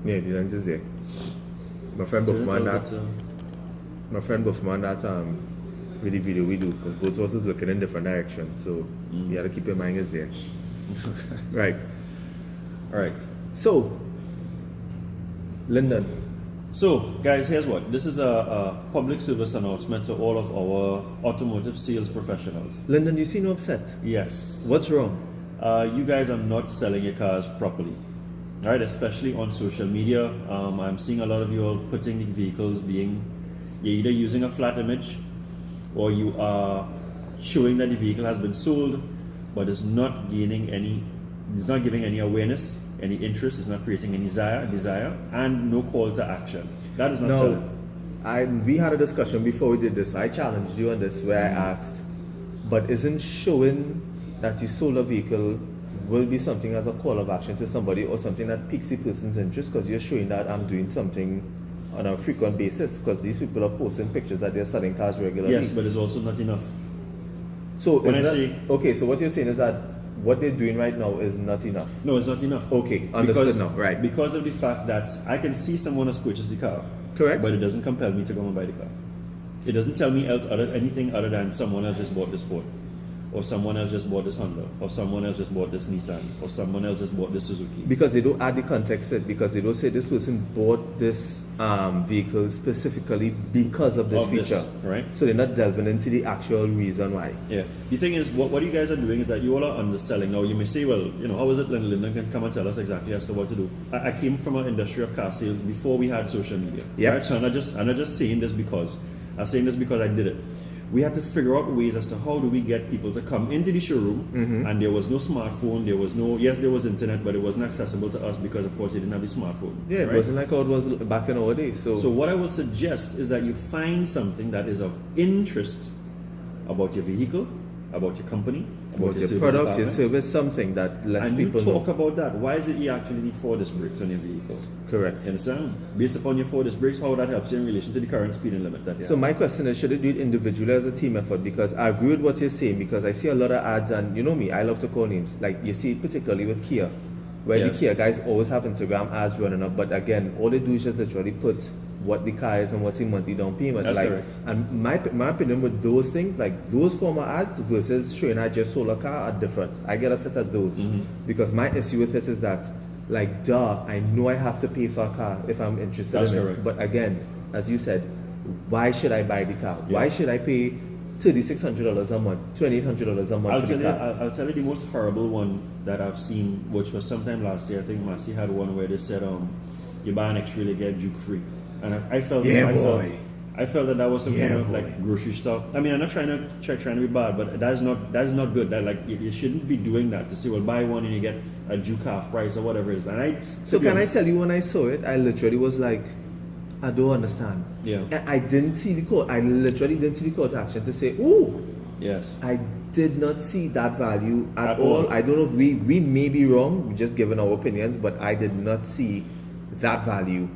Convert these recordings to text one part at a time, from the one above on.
Yeah, the lens is there. My friend Buffman that. My friend Buffman that with the video we do, because both of us is looking in different directions, so you have to keep in mind it's there. Right. All right. So, Lyndon. So, guys, here's what. This is a public service announcement to all of our automotive sales professionals. Lyndon, you seem upset. Yes. What's wrong? You guys are not selling your cars properly. Right, especially on social media. I'm seeing a lot of you all putting the vehicles you're either using a flat image or you are showing that the vehicle has been sold, but it's not giving any awareness, any interest, it's not creating any desire, and no call to action. That is not selling. We had a discussion before we did this. I challenged you on this where I asked, but isn't showing that you sold a vehicle will be something as a call of action to somebody or something that piques the person's interest because you're showing that I'm doing something on a frequent basis because these people are posting pictures that they're selling cars regularly. Yes, but it's also not enough. So so what you're saying is that what they're doing right now is not enough. No, it's not enough. Okay, understood now, right. Because of the fact that I can see someone has purchased the car. Correct. But it doesn't compel me to go and buy the car. It doesn't tell me anything other than someone else just bought this Ford, or someone else just bought this Honda, or someone else just bought this Nissan, or someone else just bought this Suzuki. Because they don't add the context to it, because they don't say this person bought this vehicle specifically because of this feature. Right? So they're not delving into the actual reason why. Yeah. The thing is, what you guys are doing is that you all are underselling. Now, you may say, well, how is it Lyndon can come and tell us exactly as to what to do? I came from an industry of car sales before we had social media. Yeah. Right? So I'm not just saying this because I did it. We had to figure out ways as to how do we get people to come into the showroom, and there was no smartphone, there was internet, but it wasn't accessible to us because of course they didn't have the smartphone. Yeah, it wasn't like how it was back in our day. So what I would suggest is that you find something that is of interest about your vehicle, about your company, about your product, your service, something that lets people know. And you talk about that. Why is it you actually need 4 disc brakes on your vehicle? Correct. You understand? Based upon your 4 disc brakes, how that helps you in relation to the current speeding limit that you have. So my question is, should it do it individually as a team effort? Because I agree with what you're saying, because I see a lot of ads, and you know me, I love to call names. Like you see it particularly with Kia, where the Kia guys always have Instagram ads running up, but again, all they do is just literally put what the car is and what's the monthly down payment. That's correct. And my opinion with those things, like those former ads versus showing I just sold a car, are different. I get upset at those because my issue with it is that, like, I know I have to pay for a car if I'm interested in correct. it. But again, as you said, why should I buy the car? Yeah. Why should I pay $3,600 a month, $2,800 a month I'll tell you the most horrible one that I've seen, which was sometime last year. I think Massey had one where they said, you buy an extra, you get Juke free. And I felt that was something like grocery store. I mean, I'm not trying to be bad, but that's not good. That like you shouldn't be doing that to say, well, buy one and you get a Juke half price or whatever it is. And I tell you, when I saw it, I literally was like, I don't understand. Yeah. I didn't see the call. I literally didn't see the call to action to say, oh, yes. I did not see that value at all. I don't know if we may be wrong. We're just giving our opinions, but I did not see that value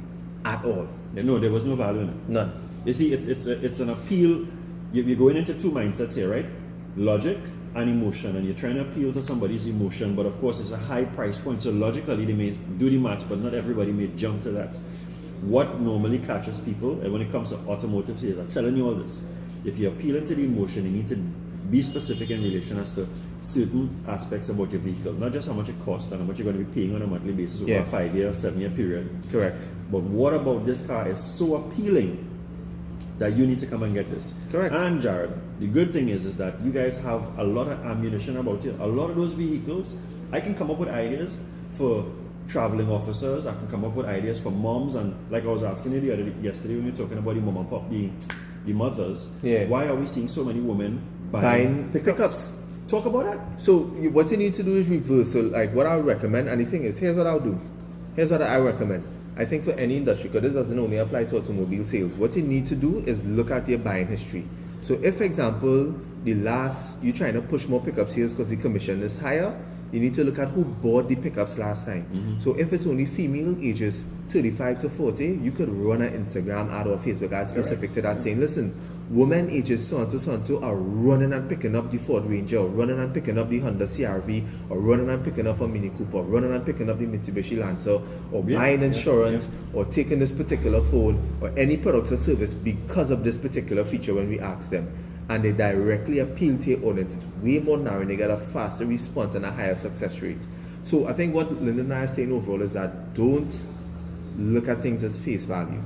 at all. Yeah, no, there was no value in it. None. You see, it's an appeal. You're going into 2 mindsets here, right? Logic and emotion, and you're trying to appeal to somebody's emotion, but of course it's a high price point, so logically they may do the match, but not everybody may jump to that. What normally catches people when it comes to automotive sales, I'm telling you all this, if you're appealing to the emotion, you need to be specific in relation as to certain aspects about your vehicle, not just how much it costs and how much you're going to be paying on a monthly basis over a 5-year or 7-year period. Correct. But what about this car is so appealing that you need to come and get this? Correct. And Jared, the good thing is that you guys have a lot of ammunition about you. A lot of those vehicles, I can come up with ideas for traveling officers. I can come up with ideas for moms, and like I was asking you yesterday when we were talking about the mom and pop, the mothers. Yeah. Why are we seeing so many women buying pickups? Talk about that. So what you need to do is reverse. So like what I would recommend, and the thing is, here's what I'll do. Here's what I recommend. I think for any industry, because this doesn't only apply to automobile sales, what you need to do is look at your buying history. So if, for example, you're trying to push more pickup sales because the commission is higher, you need to look at who bought the pickups last time. So if it's only female ages 35 to 40, you could run an Instagram ad or Facebook ad specific to that, saying, listen, women ages so and so are running and picking up the Ford Ranger, or running and picking up the Honda CRV, or running and picking up a Mini Cooper, running and picking up the Mitsubishi Lancer, or buying insurance, or taking this particular phone, or any product or service because of this particular feature when we ask them. And they directly appeal to your audience. It's way more narrow and they get a faster response and a higher success rate. So I think what Linda and I are saying overall is that don't look at things as face value.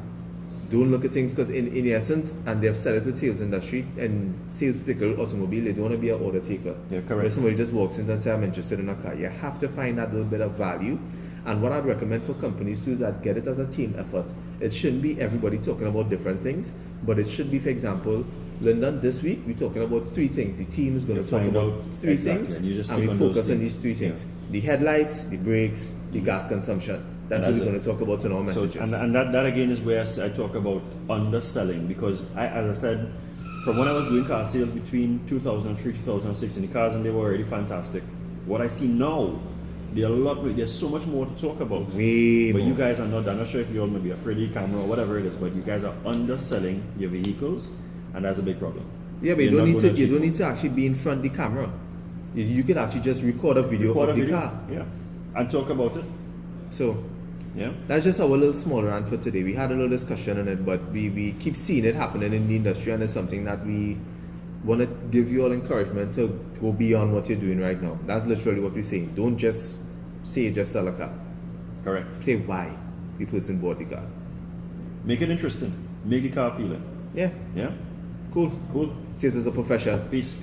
Don't look at things because in essence, and they've said it with sales industry, and sales particular automobile, they don't want to be an order taker. Yeah, correct. Where somebody just walks in and says, I'm interested in a car. You have to find that little bit of value. And what I'd recommend for companies too is that get it as a team effort. It shouldn't be everybody talking about different things, but it should be, for example, Lyndon, this week we're talking about 3 things. The team is going to talk about 3 things, and you just and we stick on focus those on these 3 things: the headlights, the brakes, the gas consumption. That's what we're going to talk about in our messages. So, and that again is where I talk about underselling, because as I said, from when I was doing car sales between 2003 2006 in the cars, and they were already fantastic. What I see now, there's so much more to talk about. Way but more. you guys are not. I'm not sure if you all may be afraid of the camera or whatever it is, but you guys are underselling your vehicles, and that's a big problem. Yeah, but you don't need to actually be in front of the camera. You can actually just record a video of the car. Yeah, and talk about it. So yeah, that's just our little small rant for today. We had a little discussion on it, but we keep seeing it happening in the industry, and it's something that we want to give you all encouragement to go beyond what you're doing right now. That's literally what we're saying. Don't just say just sell a car. correct. Say why the person bought the car. Make it interesting. Make the car appealing. Yeah, Yeah, cool. cool. Cheers as a profession. Peace.